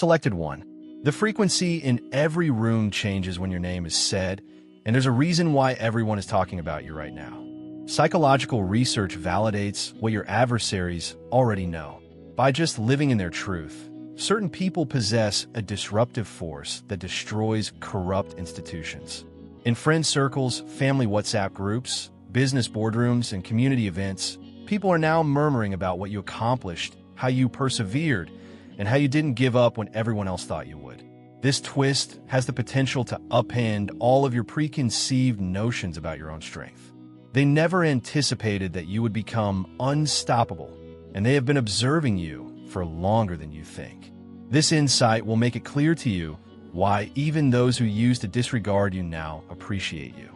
Selected 1. The frequency in every room changes when your name is said, and there's a reason why everyone is talking about you right now. Psychological research validates what your adversaries already know. By just living in their truth, certain people possess a disruptive force that destroys corrupt institutions. In friend circles, family WhatsApp groups, business boardrooms, and community events, people are now murmuring about what you accomplished, how you persevered, and how you didn't give up when everyone else thought you would. This twist has the potential to upend all of your preconceived notions about your own strength. They never anticipated that you would become unstoppable, and they have been observing you for longer than you think. This insight will make it clear to you why even those who used to disregard you now appreciate you.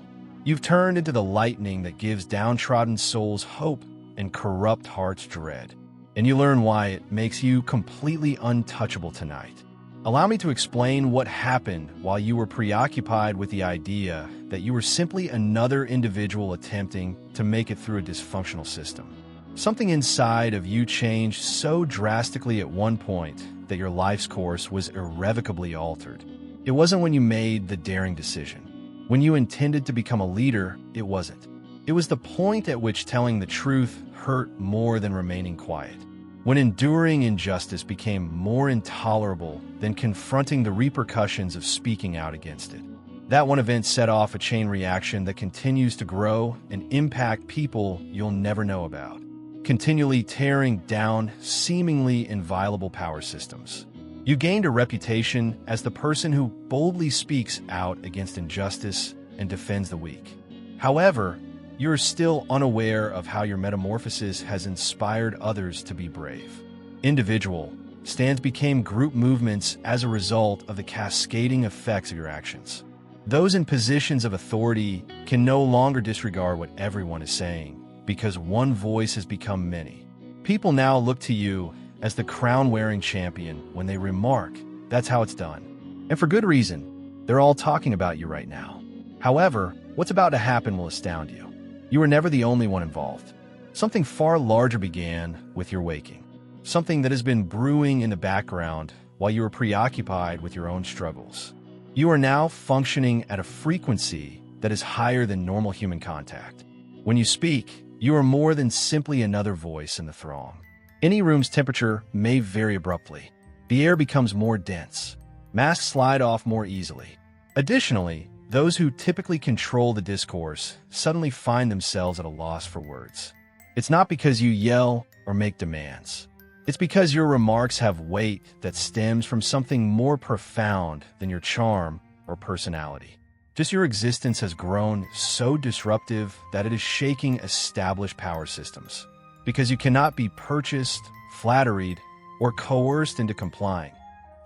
You've turned into the lightning that gives downtrodden souls hope and corrupt hearts dread, and you learn why it makes you completely untouchable tonight. Allow me to explain what happened while you were preoccupied with the idea that you were simply another individual attempting to make it through a dysfunctional system. Something inside of you changed so drastically at one point that your life's course was irrevocably altered. It wasn't when you made the daring decision. When you intended to become a leader, it wasn't. It was the point at which telling the truth hurt more than remaining quiet. When enduring injustice became more intolerable than confronting the repercussions of speaking out against it. That one event set off a chain reaction that continues to grow and impact people you'll never know about, continually tearing down seemingly inviolable power systems. You gained a reputation as the person who boldly speaks out against injustice and defends the weak. However, you're still unaware of how your metamorphosis has inspired others to be brave. Individual stands became group movements as a result of the cascading effects of your actions. Those in positions of authority can no longer disregard what everyone is saying because one voice has become many. People now look to you as the crown-wearing champion when they remark, "That's how it's done." And for good reason. They're all talking about you right now. However, what's about to happen will astound you. You were never the only one involved. Something far larger began with your waking. Something that has been brewing in the background while you were preoccupied with your own struggles. You are now functioning at a frequency that is higher than normal human contact. When you speak, you are more than simply another voice in the throng. Any room's temperature may vary abruptly. The air becomes more dense. Masks slide off more easily. Additionally, those who typically control the discourse suddenly find themselves at a loss for words. It's not because you yell or make demands. It's because your remarks have weight that stems from something more profound than your charm or personality. Just your existence has grown so disruptive that it is shaking established power systems. Because you cannot be purchased, flattered, or coerced into complying.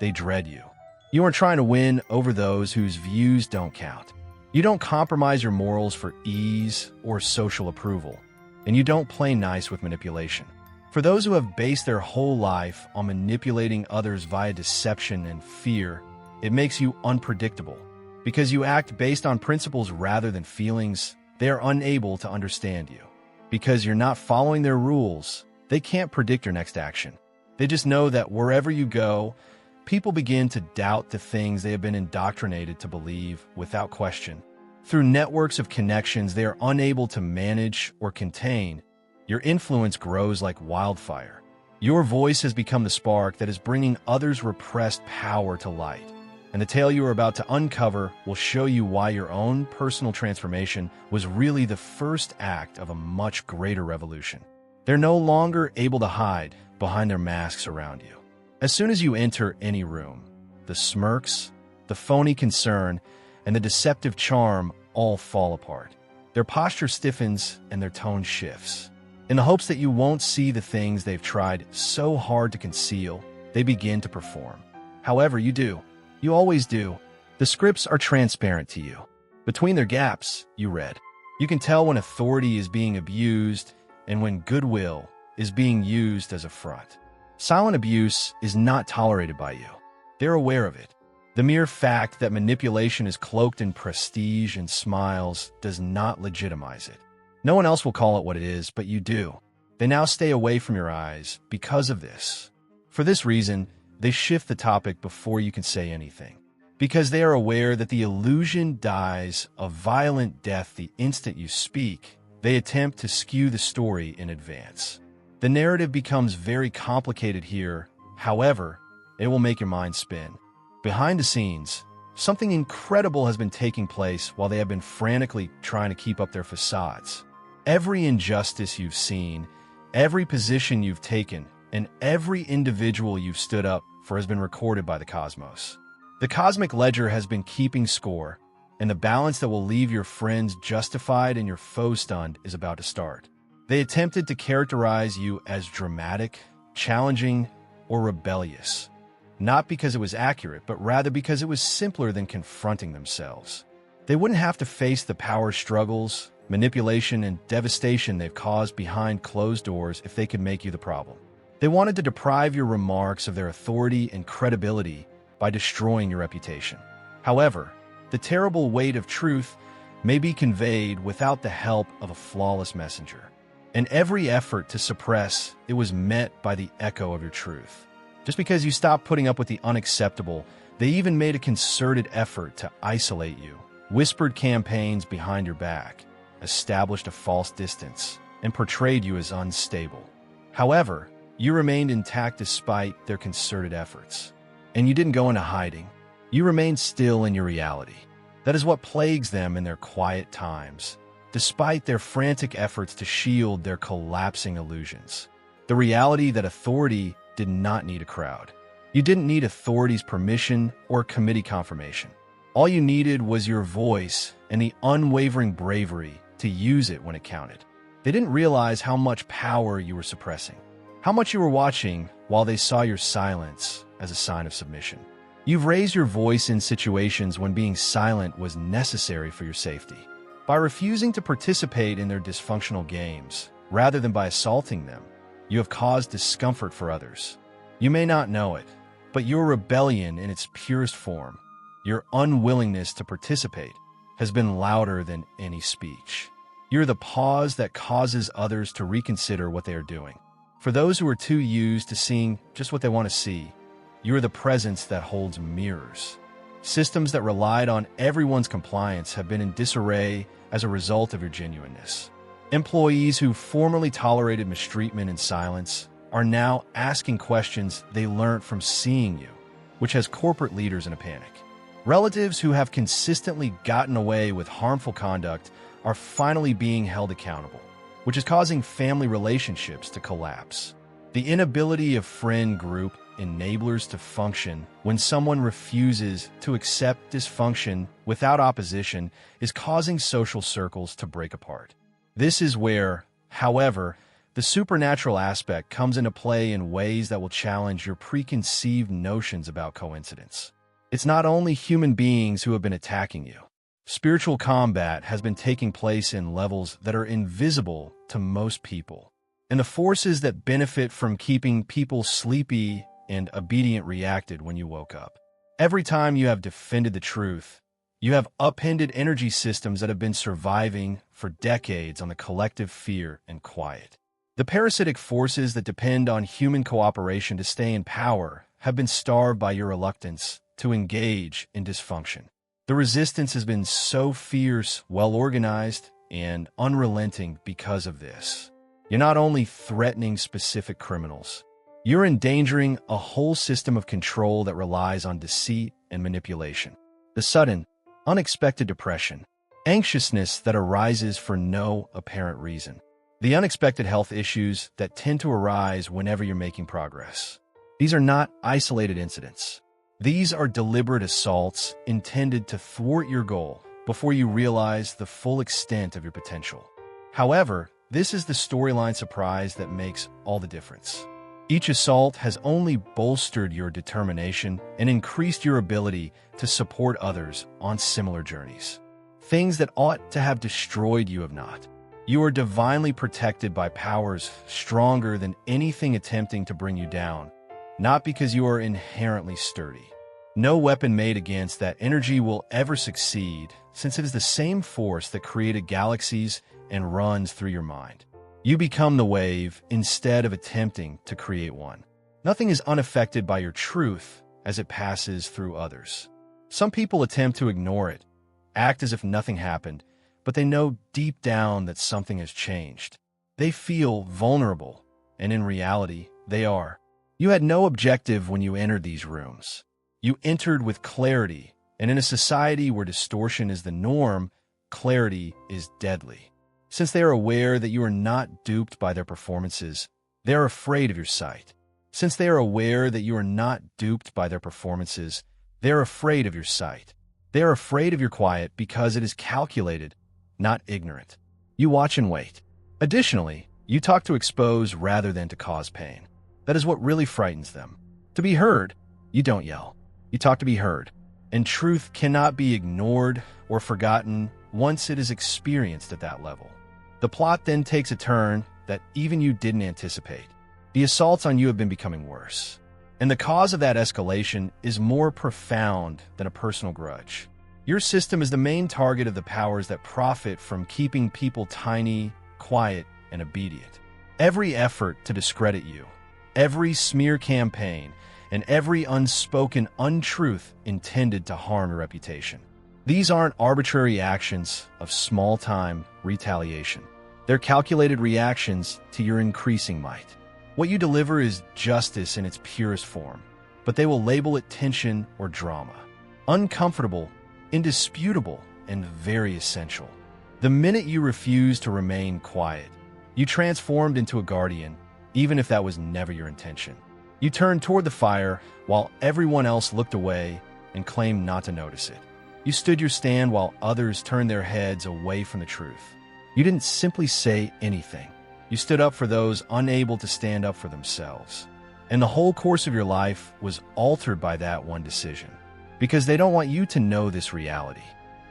They dread you. You aren't trying to win over those whose views don't count. You don't compromise your morals for ease or social approval. And you don't play nice with manipulation. For those who have based their whole life on manipulating others via deception and fear, it makes you unpredictable. Because you act based on principles rather than feelings, they are unable to understand you. Because you're not following their rules, they can't predict your next action. They just know that wherever you go, people begin to doubt the things they have been indoctrinated to believe without question. Through networks of connections they are unable to manage or contain, your influence grows like wildfire. Your voice has become the spark that is bringing others' repressed power to light. And the tale you are about to uncover will show you why your own personal transformation was really the first act of a much greater revolution. They're no longer able to hide behind their masks around you. As soon as you enter any room, the smirks, the phony concern, and the deceptive charm all fall apart. Their posture stiffens and their tone shifts. In the hopes that you won't see the things they've tried so hard to conceal, they begin to perform. However, you do. You always do. The scripts are transparent to you. Between their gaps, you read. You can tell when authority is being abused and when goodwill is being used as a front. Silent abuse is not tolerated by you. They're aware of it. The mere fact that manipulation is cloaked in prestige and smiles does not legitimize it. No one else will call it what it is, but you do. They now stay away from your eyes because of this. For this reason, they shift the topic before you can say anything. Because they are aware that the illusion dies a violent death the instant you speak, they attempt to skew the story in advance. The narrative becomes very complicated here, however, it will make your mind spin. Behind the scenes, something incredible has been taking place while they have been frantically trying to keep up their facades. Every injustice you've seen, every position you've taken, and every individual you've stood up for has been recorded by the cosmos. The cosmic ledger has been keeping score, and the balance that will leave your friends justified and your foes stunned is about to start. They attempted to characterize you as dramatic, challenging, or rebellious, not because it was accurate, but rather because it was simpler than confronting themselves. They wouldn't have to face the power struggles, manipulation, and devastation they've caused behind closed doors if they could make you the problem. They wanted to deprive your remarks of their authority and credibility by destroying your reputation. However, the terrible weight of truth may be conveyed without the help of a flawless messenger. In every effort to suppress, it was met by the echo of your truth. Just because you stopped putting up with the unacceptable, they even made a concerted effort to isolate you, whispered campaigns behind your back, established a false distance, and portrayed you as unstable. However, you remained intact despite their concerted efforts. And you didn't go into hiding. You remained still in your reality. That is what plagues them in their quiet times, despite their frantic efforts to shield their collapsing illusions. The reality that authority did not need a crowd. You didn't need authority's permission or committee confirmation. All you needed was your voice and the unwavering bravery to use it when it counted. They didn't realize how much power you were suppressing, how much you were watching while they saw your silence as a sign of submission. You've raised your voice in situations when being silent was necessary for your safety. By refusing to participate in their dysfunctional games, rather than by assaulting them, you have caused discomfort for others. You may not know it, but your rebellion in its purest form, your unwillingness to participate, has been louder than any speech. You're the pause that causes others to reconsider what they are doing. For those who are too used to seeing just what they want to see, you are the presence that holds mirrors. Systems that relied on everyone's compliance have been in disarray as a result of your genuineness. Employees who formerly tolerated mistreatment and silence are now asking questions they learned from seeing you, which has corporate leaders in a panic. Relatives who have consistently gotten away with harmful conduct are finally being held accountable, which is causing family relationships to collapse. The inability of friend group enablers to function when someone refuses to accept dysfunction without opposition is causing social circles to break apart. This is where, however, the supernatural aspect comes into play in ways that will challenge your preconceived notions about coincidence. It's not only human beings who have been attacking you. Spiritual combat has been taking place in levels that are invisible to most people. And the forces that benefit from keeping people sleepy and obedient reacted when you woke up. Every time you have defended the truth, you have upended energy systems that have been surviving for decades on the collective fear and quiet. The parasitic forces that depend on human cooperation to stay in power have been starved by your reluctance to engage in dysfunction. The resistance has been so fierce, well-organized, and unrelenting because of this. You're not only threatening specific criminals, you're endangering a whole system of control that relies on deceit and manipulation. The sudden, unexpected depression, anxiousness that arises for no apparent reason. The unexpected health issues that tend to arise whenever you're making progress. These are not isolated incidents. These are deliberate assaults intended to thwart your goal before you realize the full extent of your potential. However, this is the storyline surprise that makes all the difference. Each assault has only bolstered your determination and increased your ability to support others on similar journeys. Things that ought to have destroyed you have not. You are divinely protected by powers stronger than anything attempting to bring you down, not because you are inherently sturdy. No weapon made against that energy will ever succeed, since it is the same force that created galaxies and runs through your mind. You become the wave instead of attempting to create one. Nothing is unaffected by your truth as it passes through others. Some people attempt to ignore it, act as if nothing happened, but they know deep down that something has changed. They feel vulnerable, and in reality, they are. You had no objective when you entered these rooms. You entered with clarity, and in a society where distortion is the norm, clarity is deadly. Since they are aware that you are not duped by their performances, they are afraid of your sight. Since they are aware that you are not duped by their performances, they are afraid of your sight. They are afraid of your quiet because it is calculated, not ignorant. You watch and wait. Additionally, you talk to expose rather than to cause pain. That is what really frightens them. To be heard, you don't yell. You talk to be heard. And truth cannot be ignored or forgotten once it is experienced at that level. The plot then takes a turn that even you didn't anticipate. The assaults on you have been becoming worse. And the cause of that escalation is more profound than a personal grudge. Your system is the main target of the powers that profit from keeping people tiny, quiet, and obedient. Every effort to discredit you, every smear campaign, and every unspoken untruth intended to harm your reputation. These aren't arbitrary actions of small-time retaliation. They're calculated reactions to your increasing might. What you deliver is justice in its purest form, but they will label it tension or drama. Uncomfortable, indisputable, and very essential. The minute you refuse to remain quiet, you transformed into a guardian, even if that was never your intention. You turned toward the fire while everyone else looked away and claimed not to notice it. You stood your stand while others turned their heads away from the truth. You didn't simply say anything. You stood up for those unable to stand up for themselves. And the whole course of your life was altered by that one decision. Because they don't want you to know this reality.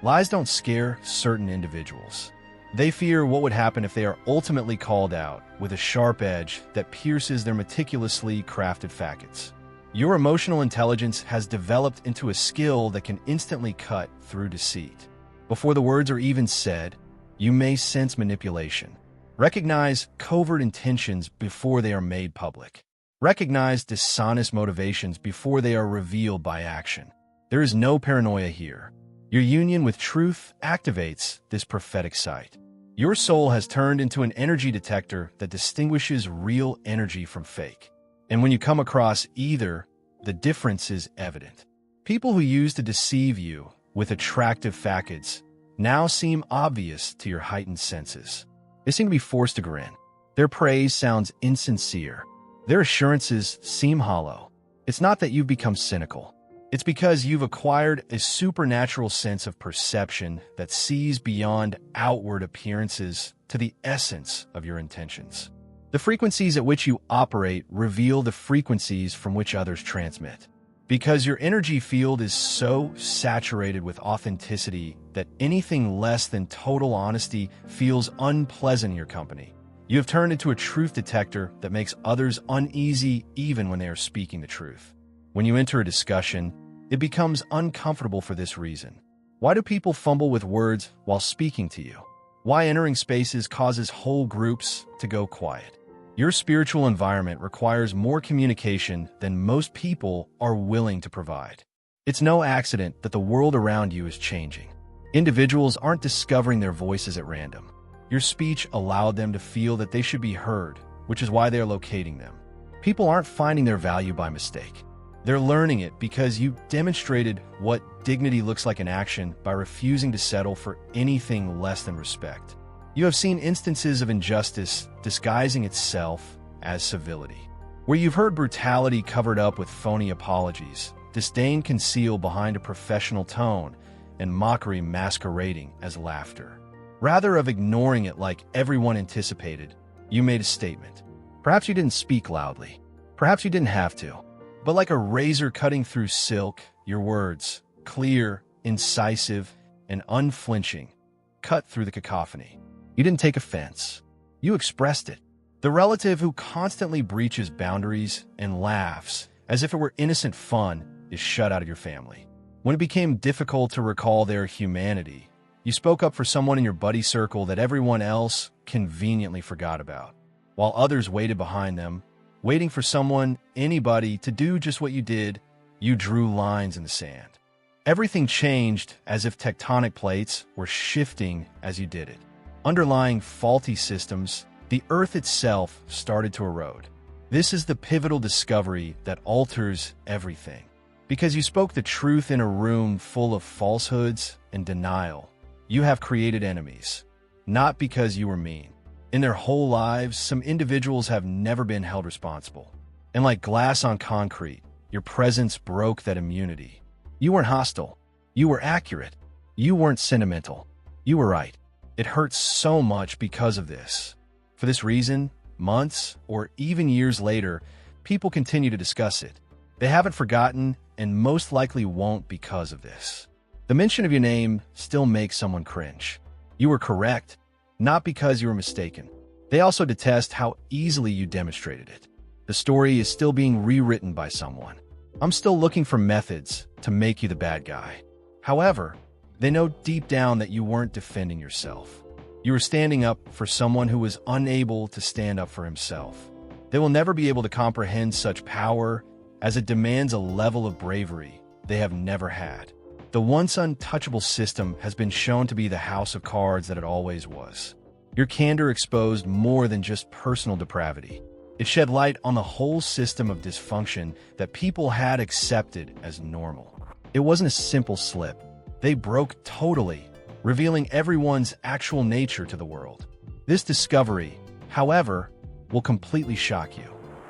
Lies don't scare certain individuals. They fear what would happen if they are ultimately called out with a sharp edge that pierces their meticulously crafted facets. Your emotional intelligence has developed into a skill that can instantly cut through deceit. Before the words are even said, you may sense manipulation. Recognize covert intentions before they are made public. Recognize dishonest motivations before they are revealed by action. There is no paranoia here. Your union with truth activates this prophetic sight. Your soul has turned into an energy detector that distinguishes real energy from fake. And when you come across either, the difference is evident. People who used to deceive you with attractive facades now seem obvious to your heightened senses. They seem to be forced to grin. Their praise sounds insincere. Their assurances seem hollow. It's not that you've become cynical. It's because you've acquired a supernatural sense of perception that sees beyond outward appearances to the essence of your intentions. The frequencies at which you operate reveal the frequencies from which others transmit. Because your energy field is so saturated with authenticity that anything less than total honesty feels unpleasant in your company. You have turned into a truth detector that makes others uneasy even when they are speaking the truth. When you enter a discussion, it becomes uncomfortable for this reason. Why do people fumble with words while speaking to you? Why entering spaces causes whole groups to go quiet? Your spiritual environment requires more communication than most people are willing to provide. It's no accident that the world around you is changing. Individuals aren't discovering their voices at random. Your speech allowed them to feel that they should be heard, which is why they are locating them. People aren't finding their value by mistake. They're learning it because you demonstrated what dignity looks like in action by refusing to settle for anything less than respect. You have seen instances of injustice disguising itself as civility, where you've heard brutality covered up with phony apologies, disdain concealed behind a professional tone, and mockery masquerading as laughter. Rather of ignoring it like everyone anticipated, you made a statement. Perhaps you didn't speak loudly. Perhaps you didn't have to. But like a razor cutting through silk, your words, clear, incisive, and unflinching, cut through the cacophony. You didn't take offense. You expressed it. The relative who constantly breaches boundaries and laughs as if it were innocent fun is shut out of your family. When it became difficult to recall their humanity, you spoke up for someone in your buddy circle that everyone else conveniently forgot about. While others waited behind them, waiting for someone, anybody, to do just what you did. You drew lines in the sand. Everything changed as if tectonic plates were shifting as you did it. Underlying faulty systems, the Earth itself started to erode. This is the pivotal discovery that alters everything. Because you spoke the truth in a room full of falsehoods and denial, you have created enemies. Not because you were mean. In their whole lives, some individuals have never been held responsible. And like glass on concrete, your presence broke that immunity. You weren't hostile. You were accurate. You weren't sentimental. You were right. It hurts so much because of this. For this reason, months or even years later, people continue to discuss it. They haven't forgotten and most likely won't because of this. The mention of your name still makes someone cringe. You were correct, not because you were mistaken. They also detest how easily you demonstrated it. The story is still being rewritten by someone. I'm still looking for methods to make you the bad guy. However, they know deep down that you weren't defending yourself. You were standing up for someone who was unable to stand up for himself. They will never be able to comprehend such power as it demands a level of bravery they have never had. The once untouchable system has been shown to be the house of cards that it always was. Your candor exposed more than just personal depravity. It shed light on the whole system of dysfunction that people had accepted as normal. It wasn't a simple slip. They broke totally, revealing everyone's actual nature to the world. This discovery, however, will completely shock you.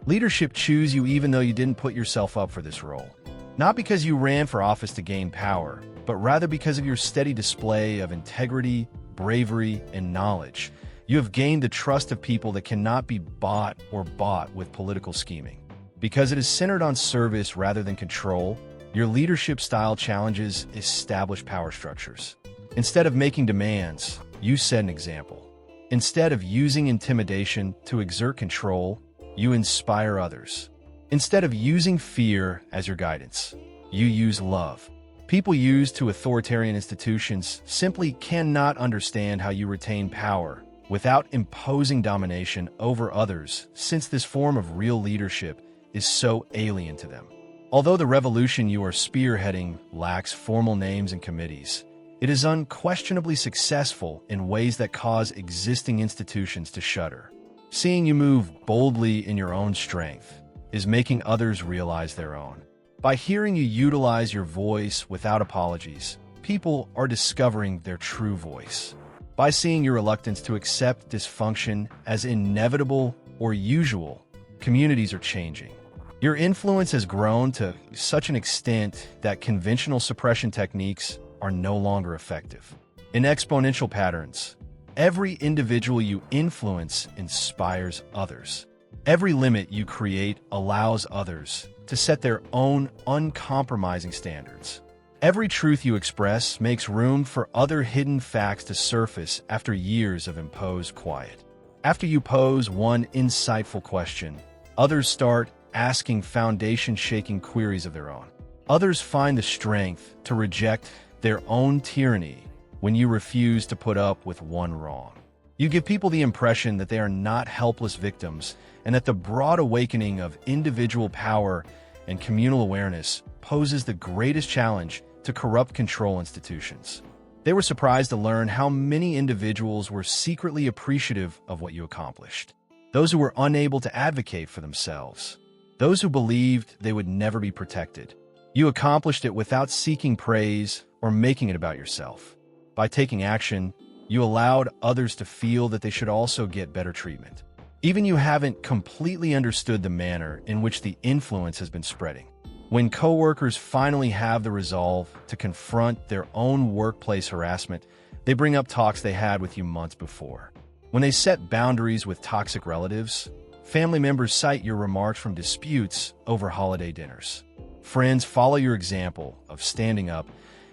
Leadership chose you even though you didn't put yourself up for this role. Not because you ran for office to gain power, but rather because of your steady display of integrity, bravery, and knowledge. You have gained the trust of people that cannot be bought or bought with political scheming. Because it is centered on service rather than control, your leadership style challenges established power structures. Instead of making demands, you set an example. Instead of using intimidation to exert control, you inspire others. Instead of using fear as your guidance, you use love. People used to authoritarian institutions simply cannot understand how you retain power without imposing domination over others, since this form of real leadership is so alien to them. Although the revolution you are spearheading lacks formal names and committees, it is unquestionably successful in ways that cause existing institutions to shudder. Seeing you move boldly in your own strength is making others realize their own. By hearing you utilize your voice without apologies, people are discovering their true voice. By seeing your reluctance to accept dysfunction as inevitable or usual, communities are changing. Your influence has grown to such an extent that conventional suppression techniques are no longer effective. In exponential patterns, every individual you influence inspires others. Every limit you create allows others to set their own uncompromising standards. Every truth you express makes room for other hidden facts to surface after years of imposed quiet. After you pose one insightful question, others start asking foundation-shaking queries of their own. Others find the strength to reject their own tyranny when you refuse to put up with one wrong. You give people the impression that they are not helpless victims and that the broad awakening of individual power and communal awareness poses the greatest challenge to corrupt control institutions. They were surprised to learn how many individuals were secretly appreciative of what you accomplished. Those who were unable to advocate for themselves. Those who believed they would never be protected. You accomplished it without seeking praise or making it about yourself. By taking action, you allowed others to feel that they should also get better treatment. Even you haven't completely understood the manner in which the influence has been spreading. When coworkers finally have the resolve to confront their own workplace harassment, they bring up talks they had with you months before. When they set boundaries with toxic relatives, family members cite your remarks from disputes over holiday dinners. Friends follow your example of standing up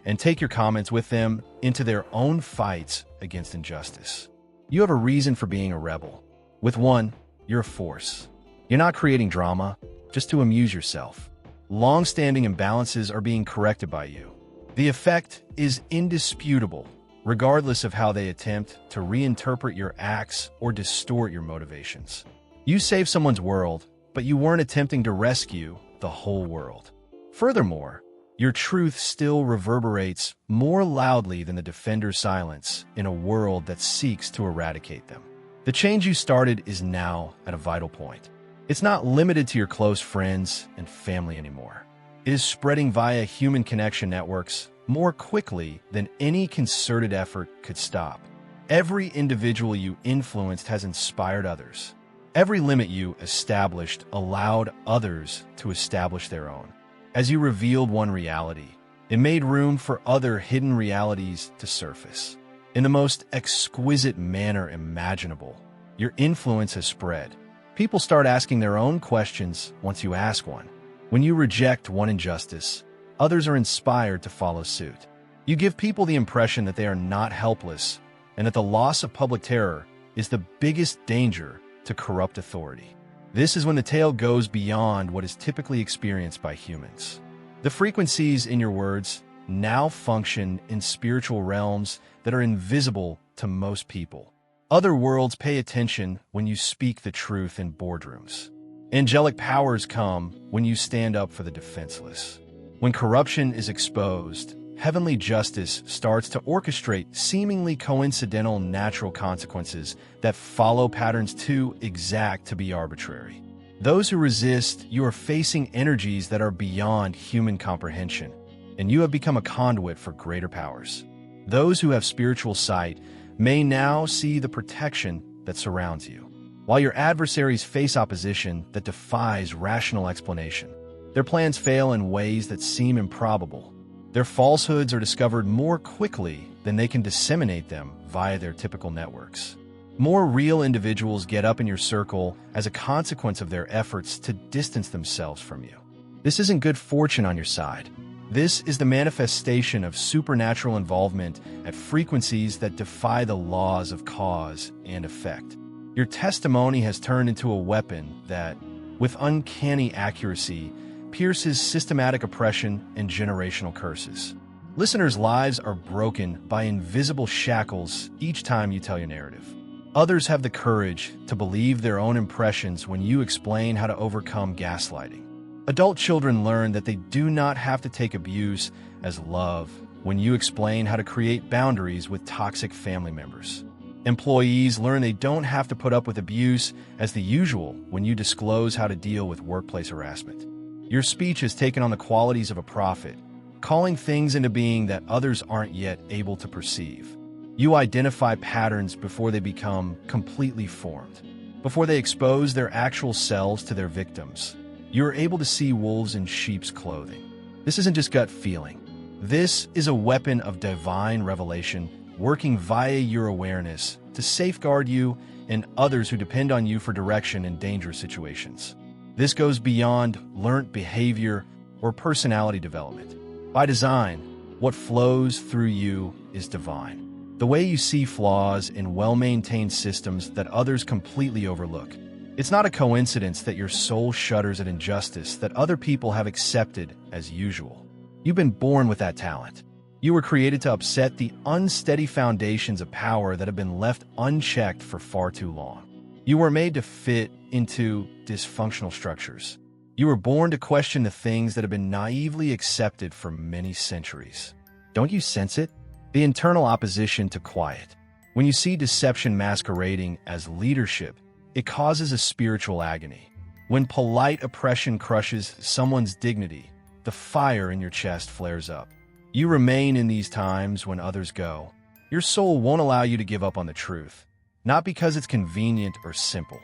and take your comments with them into their own fights against injustice. You have a reason for being a rebel. With one, you're a force. You're not creating drama just to amuse yourself. Long-standing imbalances are being corrected by you. The effect is indisputable, regardless of how they attempt to reinterpret your acts or distort your motivations. You save someone's world, but you weren't attempting to rescue the whole world. Furthermore, your truth still reverberates more loudly than the defender's silence in a world that seeks to eradicate them. The change you started is now at a vital point. It's not limited to your close friends and family anymore. It is spreading via human connection networks more quickly than any concerted effort could stop. Every individual you influenced has inspired others. Every limit you established allowed others to establish their own. As you revealed one reality, it made room for other hidden realities to surface. In the most exquisite manner imaginable, your influence has spread. People start asking their own questions once you ask one. When you reject one injustice, others are inspired to follow suit. You give people the impression that they are not helpless and that the loss of public terror is the biggest danger to corrupt authority. This is when the tale goes beyond what is typically experienced by humans. The frequencies in your words now function in spiritual realms that are invisible to most people. Other worlds pay attention when you speak the truth in boardrooms. Angelic powers come when you stand up for the defenseless. When corruption is exposed, heavenly justice starts to orchestrate seemingly coincidental natural consequences that follow patterns too exact to be arbitrary. Those who resist, you are facing energies that are beyond human comprehension, and you have become a conduit for greater powers. Those who have spiritual sight may now see the protection that surrounds you, while your adversaries face opposition that defies rational explanation. Their plans fail in ways that seem improbable. Their falsehoods are discovered more quickly than they can disseminate them via their typical networks. More real individuals get up in your circle as a consequence of their efforts to distance themselves from you. This isn't good fortune on your side. This is the manifestation of supernatural involvement at frequencies that defy the laws of cause and effect. Your testimony has turned into a weapon that, with uncanny accuracy, pierces systematic oppression and generational curses. Listeners' lives are broken by invisible shackles each time you tell your narrative. Others have the courage to believe their own impressions when you explain how to overcome gaslighting. Adult children learn that they do not have to take abuse as love when you explain how to create boundaries with toxic family members. Employees learn they don't have to put up with abuse as the usual when you disclose how to deal with workplace harassment. Your speech has taken on the qualities of a prophet, calling things into being that others aren't yet able to perceive. You identify patterns before they become completely formed, before they expose their actual selves to their victims. You are able to see wolves in sheep's clothing. This isn't just gut feeling. This is a weapon of divine revelation working via your awareness to safeguard you and others who depend on you for direction in dangerous situations. This goes beyond learnt behavior or personality development. By design, what flows through you is divine. The way you see flaws in well-maintained systems that others completely overlook. It's not a coincidence that your soul shudders at injustice that other people have accepted as usual. You've been born with that talent. You were created to upset the unsteady foundations of power that have been left unchecked for far too long. You were made to fit into dysfunctional structures. You were born to question the things that have been naively accepted for many centuries. Don't you sense it? The internal opposition to quiet. When you see deception masquerading as leadership, it causes a spiritual agony. When polite oppression crushes someone's dignity, the fire in your chest flares up. You remain in these times when others go. Your soul won't allow you to give up on the truth, not because it's convenient or simple.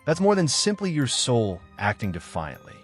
That's more than simply your soul acting defiantly.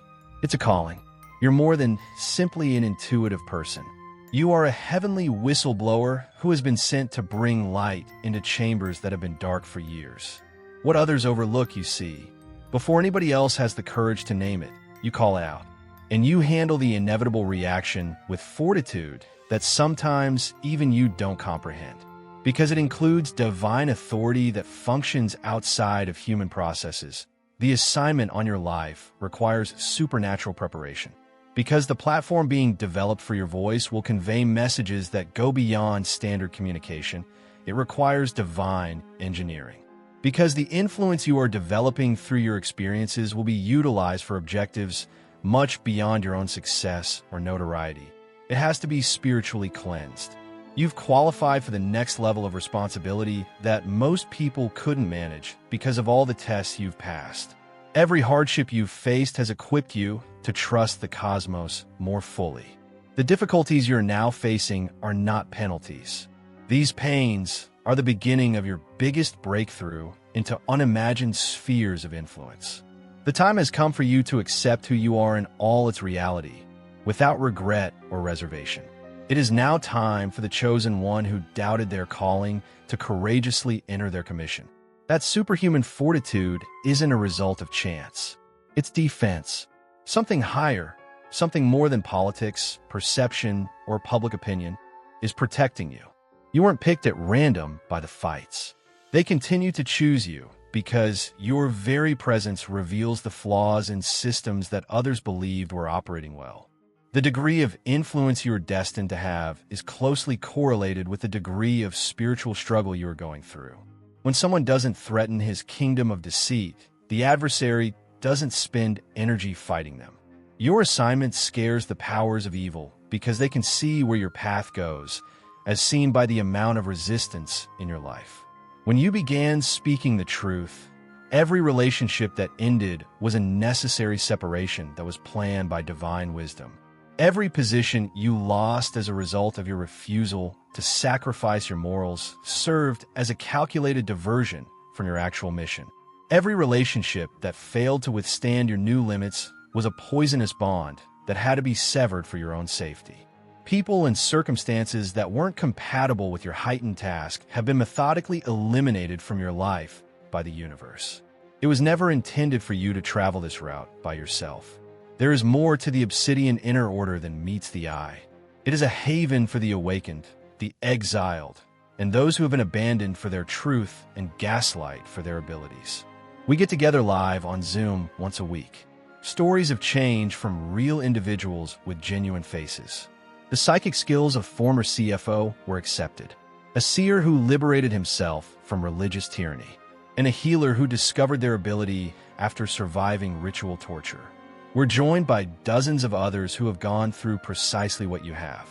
It's a calling. You're more than simply an intuitive person. You are a heavenly whistleblower who has been sent to bring light into chambers that have been dark for years. What others overlook, you see. Before anybody else has the courage to name it, you call it out. And you handle the inevitable reaction with fortitude that sometimes even you don't comprehend. Because it includes divine authority that functions outside of human processes. The assignment on your life requires supernatural preparation. Because the platform being developed for your voice will convey messages that go beyond standard communication, it requires divine engineering. Because the influence you are developing through your experiences will be utilized for objectives much beyond your own success or notoriety. It has to be spiritually cleansed. You've qualified for the next level of responsibility that most people couldn't manage because of all the tests you've passed. Every hardship you've faced has equipped you to trust the cosmos more fully. The difficulties you're now facing are not penalties. These pains are the beginning of your biggest breakthrough into unimagined spheres of influence. The time has come for you to accept who you are in all its reality, without regret or reservation. It is now time for the chosen one who doubted their calling to courageously enter their commission. That superhuman fortitude isn't a result of chance. It's defense. Something higher, something more than politics, perception, or public opinion, is protecting you. You weren't picked at random by the fights. They continue to choose you because your very presence reveals the flaws in systems that others believed were operating well. The degree of influence you are destined to have is closely correlated with the degree of spiritual struggle you are going through. When someone doesn't threaten his kingdom of deceit, the adversary doesn't spend energy fighting them. Your assignment scares the powers of evil because they can see where your path goes, as seen by the amount of resistance in your life. When you began speaking the truth, every relationship that ended was a necessary separation that was planned by divine wisdom. Every position you lost as a result of your refusal to sacrifice your morals served as a calculated diversion from your actual mission. Every relationship that failed to withstand your new limits was a poisonous bond that had to be severed for your own safety. People and circumstances that weren't compatible with your heightened task have been methodically eliminated from your life by the universe. It was never intended for you to travel this route by yourself. There is more to the obsidian inner order than meets the eye. It is a haven for the awakened, the exiled, and those who have been abandoned for their truth and gaslight for their abilities. We get together live on Zoom once a week. Stories of change from real individuals with genuine faces. The psychic skills of former CFO were accepted. A seer who liberated himself from religious tyranny. And a healer who discovered their ability after surviving ritual torture. We're joined by dozens of others who have gone through precisely what you have.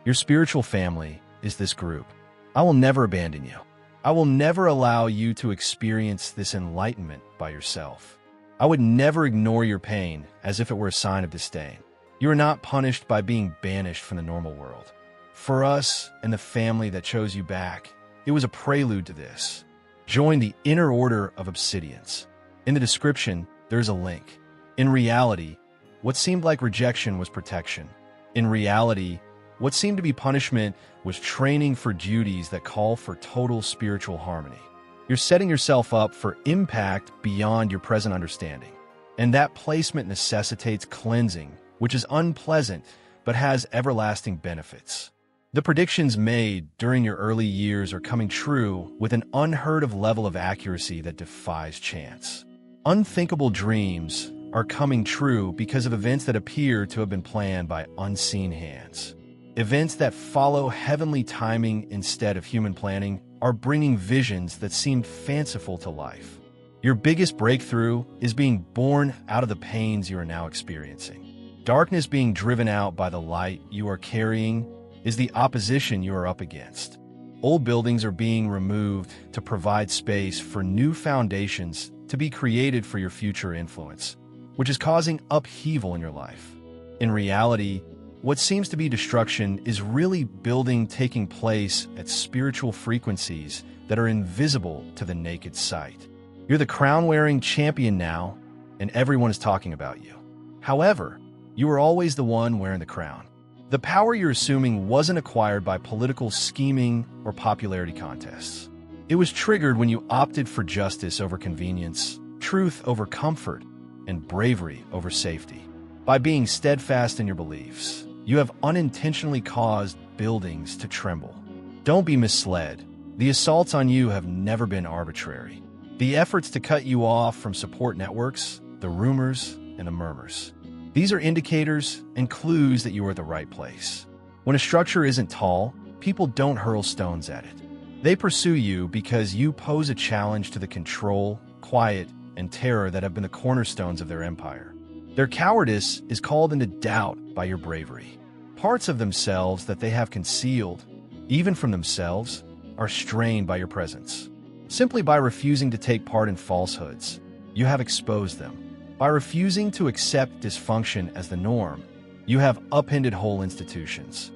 Your spiritual family is this group. I will never abandon you. I will never allow you to experience this enlightenment by yourself. I would never ignore your pain as if it were a sign of disdain. You are not punished by being banished from the normal world. For us and the family that chose you back, it was a prelude to this. Join the inner order of obsidians. In the description, there is a link. In reality, what seemed like rejection was protection. In reality, what seemed to be punishment was training for duties that call for total spiritual harmony. You're setting yourself up for impact beyond your present understanding. And that placement necessitates cleansing, which is unpleasant but has everlasting benefits. The predictions made during your early years are coming true with an unheard-of level of accuracy that defies chance. Unthinkable dreams are coming true because of events that appear to have been planned by unseen hands. Events that follow heavenly timing instead of human planning are bringing visions that seem fanciful to life. Your biggest breakthrough is being born out of the pains you are now experiencing. Darkness being driven out by the light you are carrying is the opposition you are up against. Old buildings are being removed to provide space for new foundations to be created for your future influence, which is causing upheaval in your life. In reality, what seems to be destruction is really building taking place at spiritual frequencies that are invisible to the naked sight. You're the crown-wearing champion now, and everyone is talking about you. However, you were always the one wearing the crown. The power you're assuming wasn't acquired by political scheming or popularity contests. It was triggered when you opted for justice over convenience, truth over comfort, and bravery over safety. By being steadfast in your beliefs, you have unintentionally caused buildings to tremble. Don't be misled. The assaults on you have never been arbitrary. The efforts to cut you off from support networks, the rumors, and the murmurs. These are indicators and clues that you are at the right place. When a structure isn't tall, people don't hurl stones at it. They pursue you because you pose a challenge to the control, quiet, and terror that have been the cornerstones of their empire. Their cowardice is called into doubt by your bravery. Parts of themselves that they have concealed, even from themselves, are strained by your presence. Simply by refusing to take part in falsehoods, you have exposed them. By refusing to accept dysfunction as the norm, you have upended whole institutions.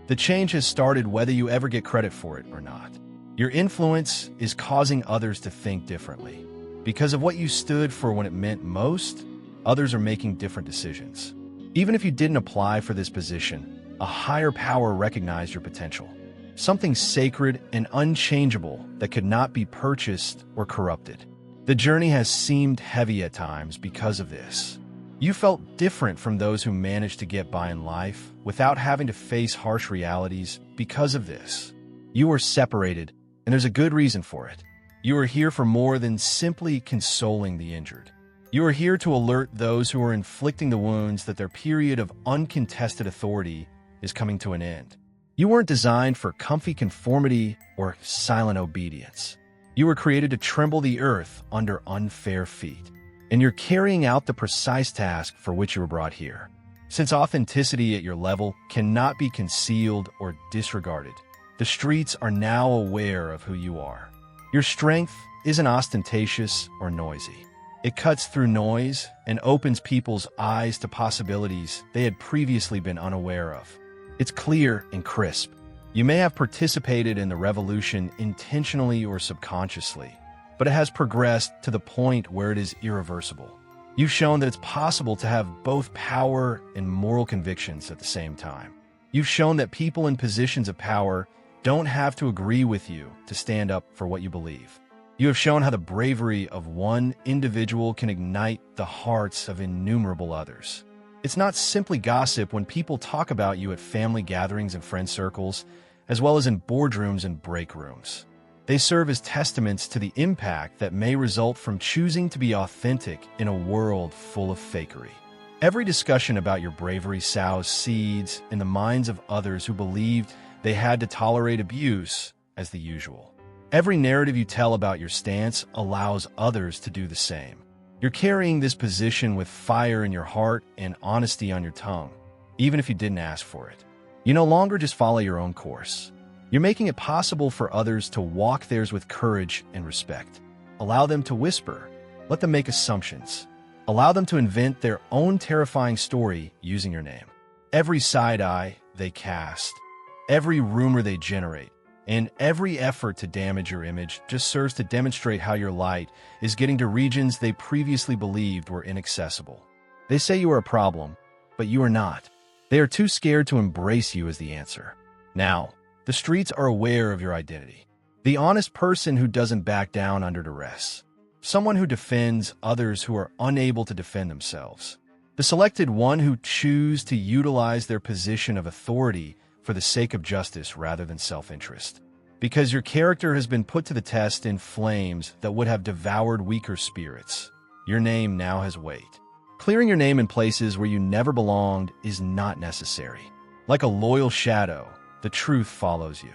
The change has started whether you ever get credit for it or not. Your influence is causing others to think differently. Because of what you stood for when it meant most, others are making different decisions. Even if you didn't apply for this position, a higher power recognized your potential. Something sacred and unchangeable that could not be purchased or corrupted. The journey has seemed heavy at times because of this. You felt different from those who managed to get by in life without having to face harsh realities because of this. You were separated, and there's a good reason for it. You are here for more than simply consoling the injured. You are here to alert those who are inflicting the wounds that their period of uncontested authority is coming to an end. You weren't designed for comfy conformity or silent obedience. You were created to tremble the earth under unfair feet. And you're carrying out the precise task for which you were brought here. Since authenticity at your level cannot be concealed or disregarded, the streets are now aware of who you are. Your strength isn't ostentatious or noisy. It cuts through noise and opens people's eyes to possibilities they had previously been unaware of. It's clear and crisp. You may have participated in the revolution intentionally or subconsciously, but it has progressed to the point where it is irreversible. You've shown that it's possible to have both power and moral convictions at the same time. You've shown that people in positions of power don't have to agree with you to stand up for what you believe. You have shown how the bravery of one individual can ignite the hearts of innumerable others. It's not simply gossip when people talk about you at family gatherings and friend circles, as well as in boardrooms and break rooms. They serve as testaments to the impact that may result from choosing to be authentic in a world full of fakery. Every discussion about your bravery sows seeds in the minds of others who believed they had to tolerate abuse as the usual. Every narrative you tell about your stance allows others to do the same. You're carrying this position with fire in your heart and honesty on your tongue, even if you didn't ask for it. You no longer just follow your own course. You're making it possible for others to walk theirs with courage and respect. Allow them to whisper. Let them make assumptions. Allow them to invent their own terrifying story using your name. Every side eye they cast, every rumor they generate, and every effort to damage your image just serves to demonstrate how your light is getting to regions they previously believed were inaccessible. They say you are a problem, but you are not. They are too scared to embrace you as the answer. Now, the streets are aware of your identity. The honest person who doesn't back down under duress. Someone who defends others who are unable to defend themselves. The selected one who choose to utilize their position of authority for the sake of justice rather than self-interest. Because your character has been put to the test in flames that would have devoured weaker spirits, your name now has weight. Clearing your name in places where you never belonged is not necessary. Like a loyal shadow, the truth follows you.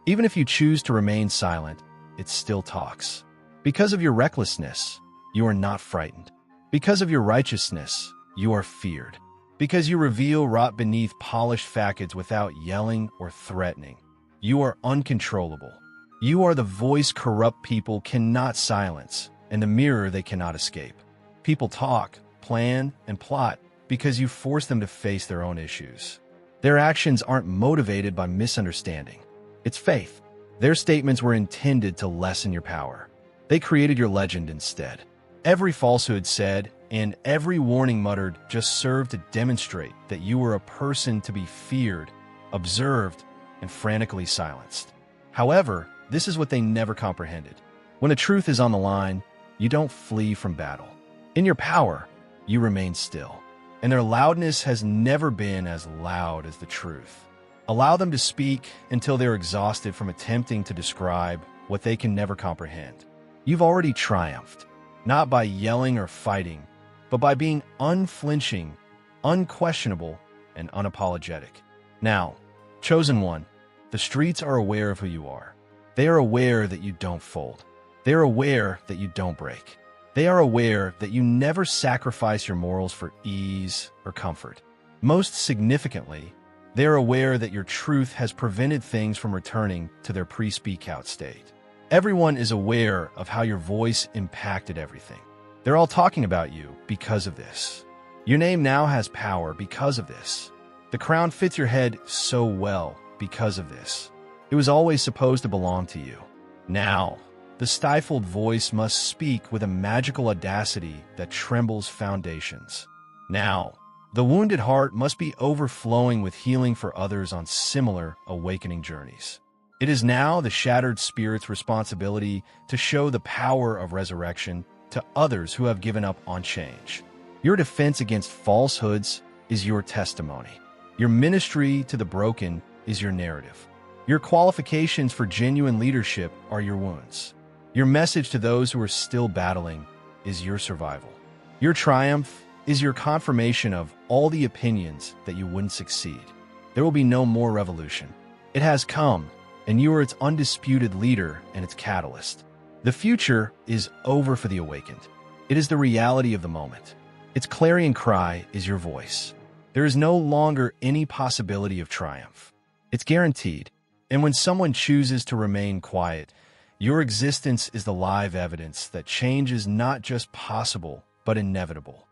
Even if you choose to remain silent, it still talks. Because of your recklessness, you are not frightened. Because of your righteousness, you are feared. Because you reveal rot beneath polished facades without yelling or threatening, you are uncontrollable. You are the voice corrupt people cannot silence, and the mirror they cannot escape. People talk, plan, and plot because you force them to face their own issues. Their actions aren't motivated by misunderstanding. It's faith. Their statements were intended to lessen your power. They created your legend instead. Every falsehood said and every warning muttered just served to demonstrate that you were a person to be feared, observed, and frantically silenced. However, this is what they never comprehended. When the truth is on the line, you don't flee from battle. In your power, you remain still. And their loudness has never been as loud as the truth. Allow them to speak until they're exhausted from attempting to describe what they can never comprehend. You've already triumphed, not by yelling or fighting, but by being unflinching, unquestionable, and unapologetic. Now, chosen one, the streets are aware of who you are. They are aware that you don't fold. They are aware that you don't break. They are aware that you never sacrifice your morals for ease or comfort. Most significantly, they are aware that your truth has prevented things from returning to their pre-speak out state. Everyone is aware of how your voice impacted everything. They're all talking about you because of this. Your name now has power because of this. The crown fits your head so well because of this. It was always supposed to belong to you. Now, the stifled voice must speak with a magical audacity that trembles foundations. Now, the wounded heart must be overflowing with healing for others on similar awakening journeys. It is now the shattered spirit's responsibility to show the power of resurrection to others who have given up on change. Your defense against falsehoods is your testimony. Your ministry to the broken is your narrative. Your qualifications for genuine leadership are your wounds. Your message to those who are still battling is your survival. Your triumph is your confirmation of all the opinions that you wouldn't succeed. There will be no more revolution. It has come, and you are its undisputed leader and its catalyst. The future is over for the awakened. It is the reality of the moment. Its clarion cry is your voice. There is no longer any possibility of triumph. It's guaranteed. And when someone chooses to remain quiet, your existence is the live evidence that change is not just possible, but inevitable.